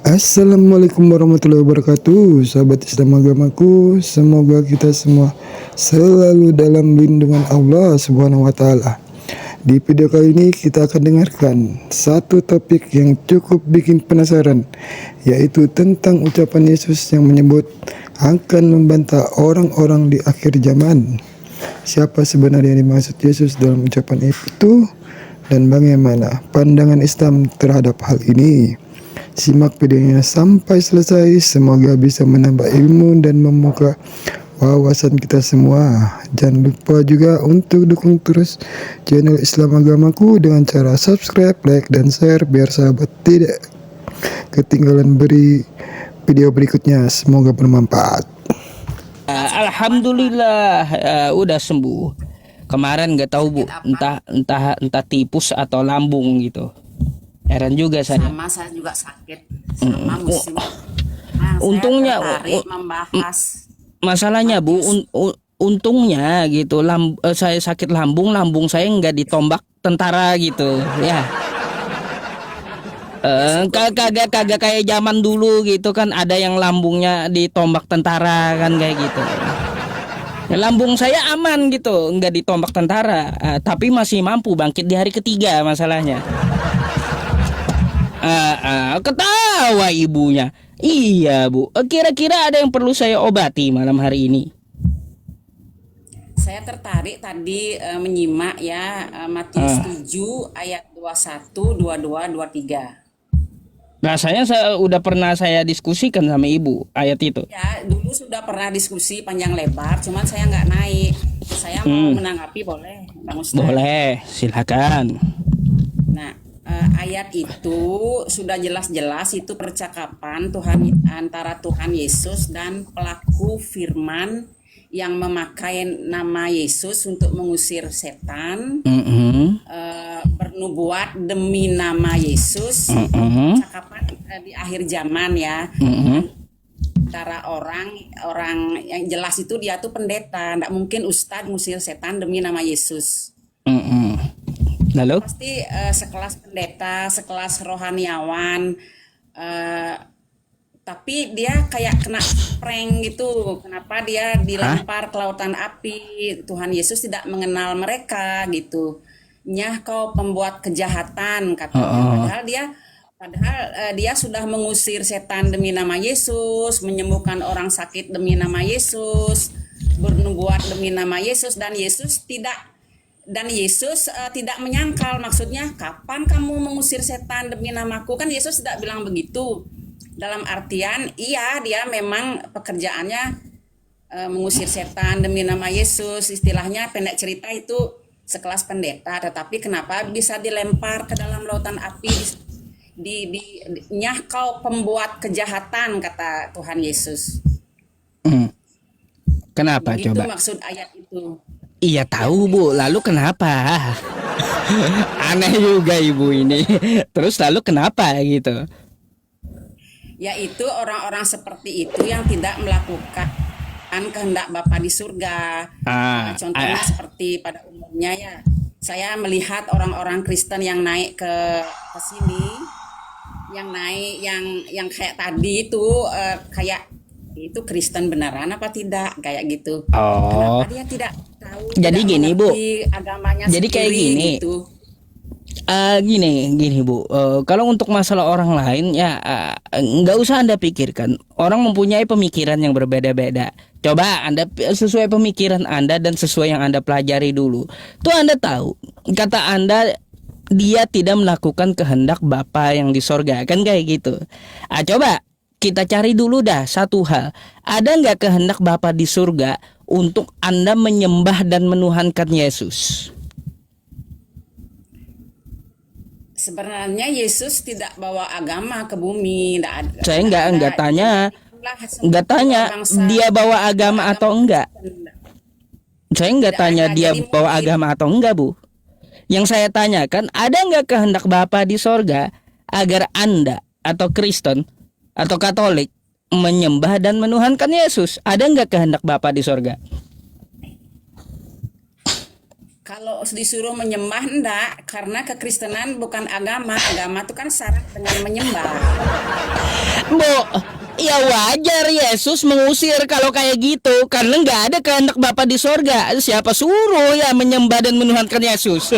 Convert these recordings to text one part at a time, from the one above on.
Assalamualaikum warahmatullahi wabarakatuh. Sahabat Islam agamaku, semoga kita semua selalu dalam lindungan Allah Subhanahu wa taala. Di video kali ini kita akan dengarkan satu topik yang cukup bikin penasaran, yaitu tentang ucapan Yesus yang menyebut akan membantah orang-orang di akhir zaman. Siapa sebenarnya yang dimaksud Yesus dalam ucapan itu, dan bagaimana pandangan Islam terhadap hal ini? Simak videonya sampai selesai, semoga bisa menambah ilmu dan membuka wawasan kita semua. Jangan lupa juga untuk dukung terus channel Islam Agamaku dengan cara subscribe, like, dan share biar sahabat tidak ketinggalan beri video berikutnya. Semoga bermanfaat. Alhamdulillah, udah sembuh. Kemarin nggak tahu Bu, entah tipus atau lambung gitu. Heran juga saya. Sama saya juga sakit sama musim. Nah, Untungnya saya tertarik membahas masalahnya Bu, untungnya gitu saya sakit lambung saya nggak ditombak tentara gitu ya. Kagak kayak zaman dulu gitu kan, ada yang lambungnya ditombak tentara kan kayak gitu. Ya, lambung saya aman gitu, nggak ditombak tentara, tapi masih mampu bangkit di hari ketiga masalahnya. Ketawa ibunya. Iya Bu, kira-kira ada yang perlu saya obati malam hari ini? saya tertarik tadi menyimak ya Matius 7 ayat 21, 22, 23. Rasanya udah pernah saya diskusikan sama ibu ayat itu. Ya, dulu sudah pernah diskusi panjang lebar, cuman saya nggak naik. Saya mau menanggapi, boleh, Bang Ustaz? Boleh, silakan. Nah, ayat itu sudah jelas-jelas itu percakapan Tuhan antara Tuhan Yesus dan pelaku firman yang memakai nama Yesus untuk mengusir setan, bernubuat demi nama Yesus. Percakapan di akhir zaman ya. Antara orang yang jelas itu dia tuh pendeta, nggak mungkin ustadz ngusir setan demi nama Yesus. Lalu? Pasti sekelas pendeta, sekelas rohaniawan, tapi dia kayak kena prank gitu. Kenapa dia dilempar ke lautan api? Tuhan Yesus tidak mengenal mereka gitu. Nyah kau pembuat kejahatan katanya. Padahal dia sudah mengusir setan demi nama Yesus, menyembuhkan orang sakit demi nama Yesus, bernubuat demi nama Yesus, dan Yesus tidak menyangkal. Maksudnya, kapan kamu mengusir setan demi namaku? Kan Yesus tidak bilang begitu. Dalam artian, iya dia memang pekerjaannya mengusir setan demi nama Yesus. Istilahnya pendek cerita itu sekelas pendeta. Tetapi kenapa bisa dilempar ke dalam lautan api? Nyah kau pembuat kejahatan, kata Tuhan Yesus. Kenapa begitu coba? Maksud ayat itu. Iya tahu Bu, lalu kenapa? Aneh juga ibu ini. Terus lalu kenapa gitu? Yaitu orang-orang seperti itu yang tidak melakukan kehendak Bapa di surga. Contohnya seperti pada umumnya ya, saya melihat orang-orang Kristen yang naik ke sini, yang naik yang kayak tadi itu kayak itu Kristen beneran apa tidak kayak gitu. Kenapa dia tidak tahu? Jadi tidak gini Bu, agamanya jadi kayak gini. Gitu. Gini Bu, kalau untuk masalah orang lain ya nggak usah Anda pikirkan. Orang mempunyai pemikiran yang berbeda-beda. Coba Anda sesuai pemikiran Anda dan sesuai yang Anda pelajari dulu. Tuh Anda tahu, kata Anda dia tidak melakukan kehendak Bapa yang di sorga, kan kayak gitu. Coba kita cari dulu dah satu hal. Ada nggak kehendak Bapa di surga untuk Anda menyembah dan menuhankan Yesus? Sebenarnya Yesus tidak bawa agama ke bumi. Saya nggak tanya dia bawa agama atau enggak. Saya nggak tanya dia bawa agama atau enggak Bu. Yang saya tanyakan, ada nggak kehendak Bapa di sorga agar Anda atau Kristen atau Katolik menyembah dan menuhankan Yesus? Ada nggak kehendak Bapa di sorga? Kalau disuruh menyembah enggak, karena kekristenan bukan agama. Agama itu kan syarat dengan menyembah. Bu, ya wajar Yesus mengusir kalau kayak gitu, karena nggak ada kehendak Bapa di sorga. Siapa suruh ya menyembah dan menuhankan Yesus?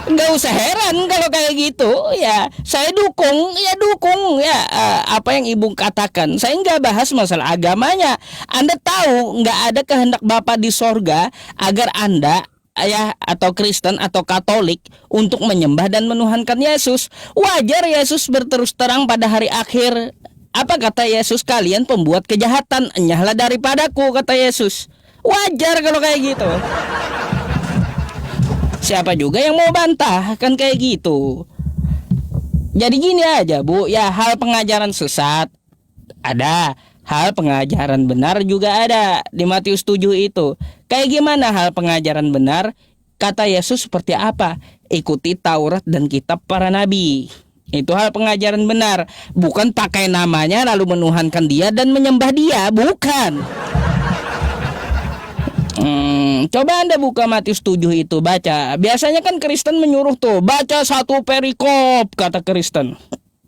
Nggak usah heran kalau kayak gitu. Ya saya dukung ya apa yang ibu katakan. Saya nggak bahas masalah agamanya. Anda tahu nggak ada kehendak Bapa di sorga agar Anda ya atau Kristen atau Katolik untuk menyembah dan menuhankan Yesus. Wajar Yesus berterus terang pada hari akhir. Apa kata Yesus? Kalian pembuat kejahatan, enyahlah daripadaku, kata Yesus. Wajar kalau kayak gitu. Siapa juga yang mau bantah kan kayak gitu. Jadi gini aja Bu, ya hal pengajaran sesat ada, hal pengajaran benar juga ada. Di Matius 7 itu kayak gimana hal pengajaran benar? Kata Yesus seperti apa? Ikuti Taurat dan kitab para nabi. Itu hal pengajaran benar. Bukan pakai namanya lalu menuhankan dia dan menyembah dia. Bukan. Coba Anda buka Matius 7 itu, baca. Biasanya kan Kristen menyuruh tuh, baca satu perikop, kata Kristen.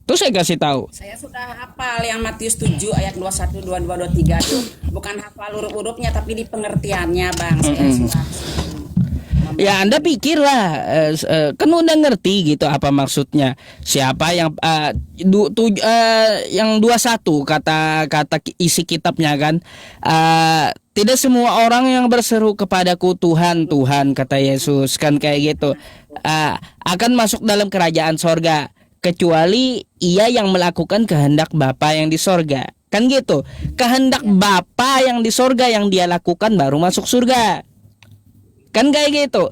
Terus saya kasih tahu. Saya sudah hafal yang Matius 7 ayat 21, 22, 23 itu. Bukan hafal huruf-hurufnya tapi di pengertiannya, Bang. Saya sudah. Ya Anda pikirlah, kan udah ngerti gitu apa maksudnya. Siapa yang yang 21 kata isi kitabnya kan. Tidak semua orang yang berseru kepadaku Tuhan, Tuhan, kata Yesus kan kayak gitu, akan masuk dalam kerajaan sorga, kecuali ia yang melakukan kehendak Bapa yang di sorga. Kan gitu. Kehendak Bapa yang di sorga yang dia lakukan baru masuk surga. Kan kayak gitu.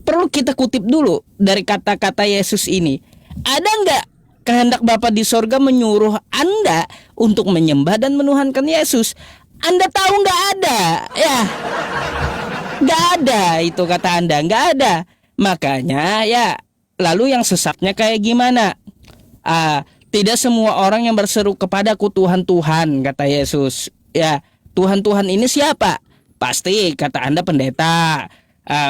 Perlu kita kutip dulu dari kata-kata Yesus ini. Ada nggak kehendak Bapa di sorga menyuruh Anda untuk menyembah dan menuhankan Yesus? Anda tahu nggak ada? Ya, nggak ada itu kata Anda, nggak ada. Makanya ya, lalu yang sesatnya kayak gimana? Tidak semua orang yang berseru kepadaku Tuhan, Tuhan, kata Yesus. Ya, Tuhan, Tuhan ini siapa? Pasti kata Anda pendeta,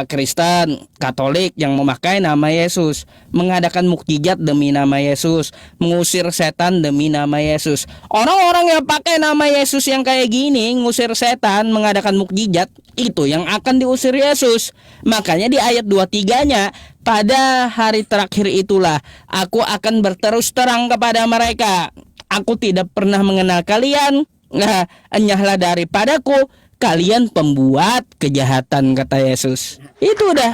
Kristen, Katolik yang memakai nama Yesus, mengadakan mukjizat demi nama Yesus, mengusir setan demi nama Yesus. Orang-orang yang pakai nama Yesus yang kayak gini, ngusir setan, mengadakan mukjizat, itu yang akan diusir Yesus. Makanya di ayat 23-nya, pada hari terakhir itulah aku akan berterus terang kepada mereka. Aku tidak pernah mengenal kalian. Enyahlah daripadaku, kalian pembuat kejahatan, kata Yesus. Itu udah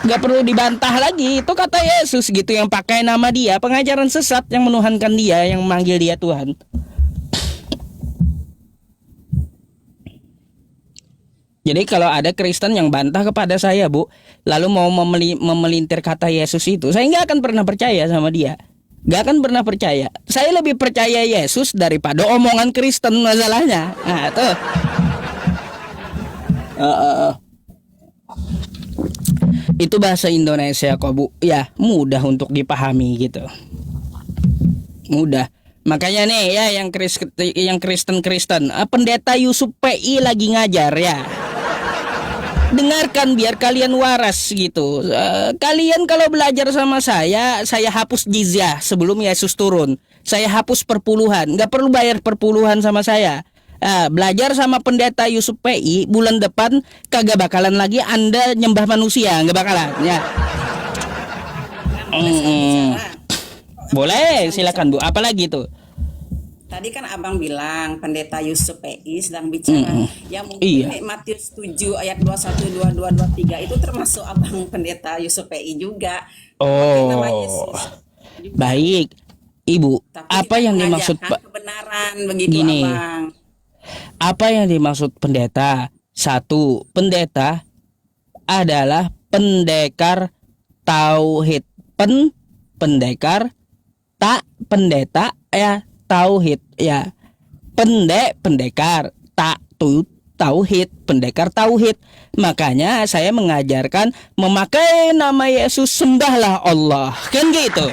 gak perlu dibantah lagi. Itu kata Yesus gitu, yang pakai nama dia, pengajaran sesat yang menuhankan dia, yang memanggil dia Tuhan. Jadi kalau ada Kristen yang bantah kepada saya, Bu, lalu mau memelintir kata Yesus itu, saya nggak akan pernah percaya sama dia. Gak akan pernah percaya. Saya lebih percaya Yesus daripada omongan Kristen masalahnya. Nah tuh. Itu bahasa Indonesia kok, Bu. Ya mudah untuk dipahami gitu. Mudah. Makanya nih ya yang Kristen, pendeta Yusuf PI lagi ngajar ya. Dengarkan biar kalian waras gitu. Kalian kalau belajar sama saya hapus jizyah sebelum Yesus turun. Saya hapus perpuluhan, nggak perlu bayar perpuluhan sama saya. Belajar sama pendeta Yusuf PI, bulan depan kagak bakalan lagi Anda nyembah manusia, nggak bakalan ya. Boleh, silakan Bu. Apalagi tuh? Tadi kan Abang bilang pendeta Yusuf PI sedang bicara. Yang mungkin Iya. Matius 7 ayat 21, 22, 23 itu termasuk Abang pendeta Yusuf PI juga. Oh. Nama Yesus. Baik. Ibu, Tapi apa yang dimaksud Pak? Kebenaran begitu, Gini. Abang. Apa yang dimaksud pendeta? Satu, pendeta adalah pendekar tauhid. Pendekar pendeta ya tauhid ya. Pendekar tauhid, pendekar tauhid. Makanya saya mengajarkan memakai nama Yesus, sembahlah Allah. Kan gitu.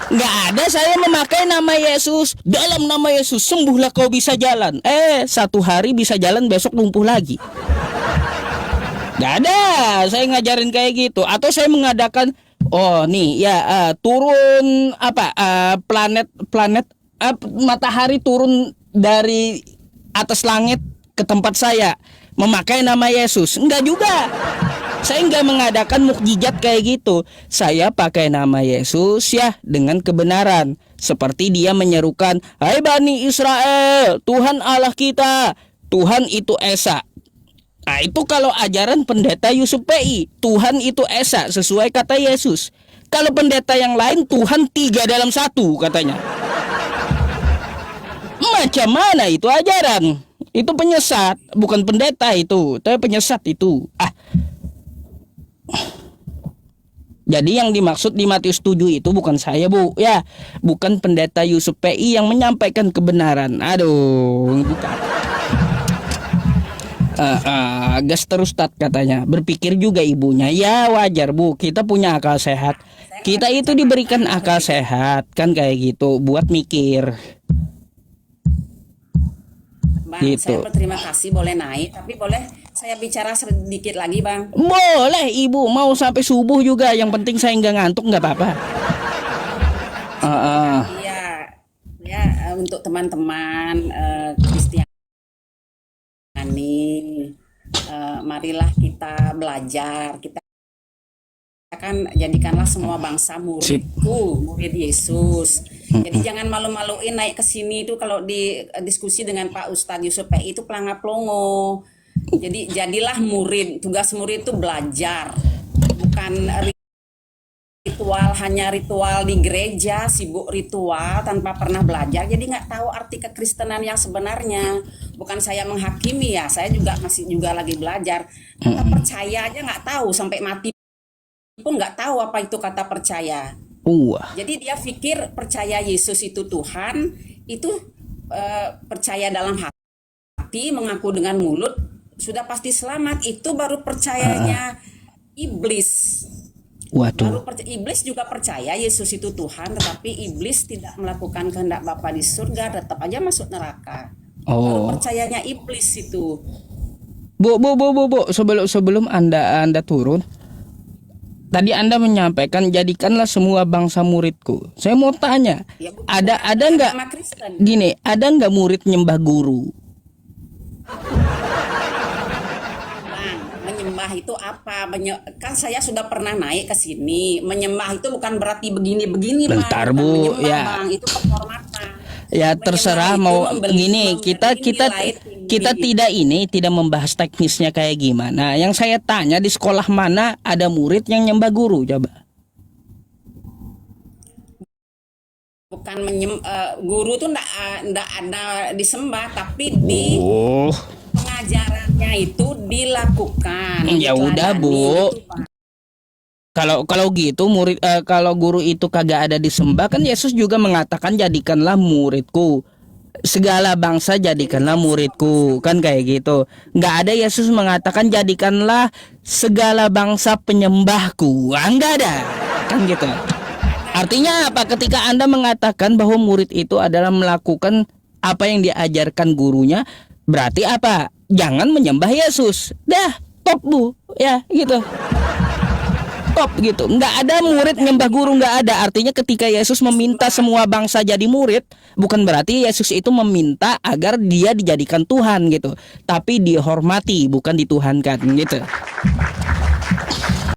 Nggak ada saya memakai nama Yesus. Dalam nama Yesus sembuhlah kau bisa jalan. Satu hari bisa jalan, besok lumpuh lagi. Nggak ada saya ngajarin kayak gitu. Atau saya mengadakan, oh nih ya, turun apa, planet matahari turun dari atas langit ke tempat saya memakai nama Yesus. Enggak juga. Saya enggak mengadakan mukjizat kayak gitu. Saya pakai nama Yesus ya dengan kebenaran. Seperti dia menyerukan, "Hai Bani Israel, Tuhan Allah kita, Tuhan itu Esa." Nah itu kalau ajaran pendeta Yusuf PI, Tuhan itu Esa sesuai kata Yesus. Kalau pendeta yang lain, Tuhan 3 dalam 1 katanya. Macam mana itu ajaran? Itu penyesat, bukan pendeta itu, tapi penyesat itu. Jadi yang dimaksud di Matius 7 itu bukan saya, Bu. Ya, bukan pendeta Yusuf PI yang menyampaikan kebenaran. Aduh, bukan. Gas terus Tat katanya. Berpikir juga ibunya. Ya wajar, Bu. Kita punya akal sehat. Kita itu diberikan akal sehat, kan kayak gitu, buat mikir. Bang, Gitu. saya berterima kasih boleh naik, tapi boleh saya bicara sedikit lagi, Bang? Boleh Ibu, mau sampai subuh juga. Yang penting saya nggak ngantuk, nggak apa-apa. Iya, ya untuk teman-teman Kristiani, marilah kita belajar. Kita kan jadikanlah semua bangsa muridku, murid Yesus. Jadi jangan malu-maluin naik ke sini itu kalau di diskusi dengan Pak Ustadz Yusuf PI itu pelanga-pelongo. Jadi jadilah murid. Tugas murid itu belajar, bukan ritual, hanya ritual di gereja, sibuk ritual tanpa pernah belajar. Jadi nggak tahu arti kekristenan yang sebenarnya. Bukan saya menghakimi ya, saya masih lagi belajar. Kata percaya aja nggak tahu, sampai mati pun nggak tahu apa itu kata percaya. Jadi dia pikir percaya Yesus itu Tuhan, itu percaya dalam hati, mengaku dengan mulut, sudah pasti selamat. Itu baru percayanya iblis. Waduh. Iblis juga percaya Yesus itu Tuhan, tetapi iblis tidak melakukan kehendak Bapa di surga, tetap aja masuk neraka. Baru percayanya iblis itu. Bu, sebelum Anda turun, tadi Anda menyampaikan jadikanlah semua bangsa muridku. Saya mau tanya, Ya, ada nggak sama Kristen. gini? Ada nggak murid nyembah guru? Bang, menyembah itu apa? Kan saya sudah pernah naik ke sini. Menyembah itu bukan berarti begini-begini, Bang. Bentar, Bukan Bu, menyembah, ya. Bang. Itu penghormatan. Ya Menyembah terserah itu mau memberi gini. Kita nilai tinggi. tidak membahas teknisnya kayak gimana. Yang saya tanya, di sekolah mana ada murid yang nyembah guru? Coba. Bukan guru tuh ndak ada disembah, tapi di pengajarannya itu dilakukan. Ya udah, Bu. Itu, Pak. Kalau gitu murid, kalau guru itu kagak ada disembah, kan Yesus juga mengatakan jadikanlah muridku segala bangsa, jadikanlah muridku, kan kayak gitu. Nggak ada Yesus mengatakan jadikanlah segala bangsa penyembahku. Nggak ada, kan gitu. Artinya apa? Ketika Anda mengatakan bahwa murid itu adalah melakukan apa yang diajarkan gurunya, berarti apa? Jangan menyembah Yesus. Dah, top, Bu. Ya, gitu. Top gitu. Nggak ada murid nyembah guru, nggak ada. Artinya ketika Yesus meminta semua bangsa jadi murid, bukan berarti Yesus itu meminta agar dia dijadikan Tuhan gitu, tapi dihormati, bukan dituhankan gitu.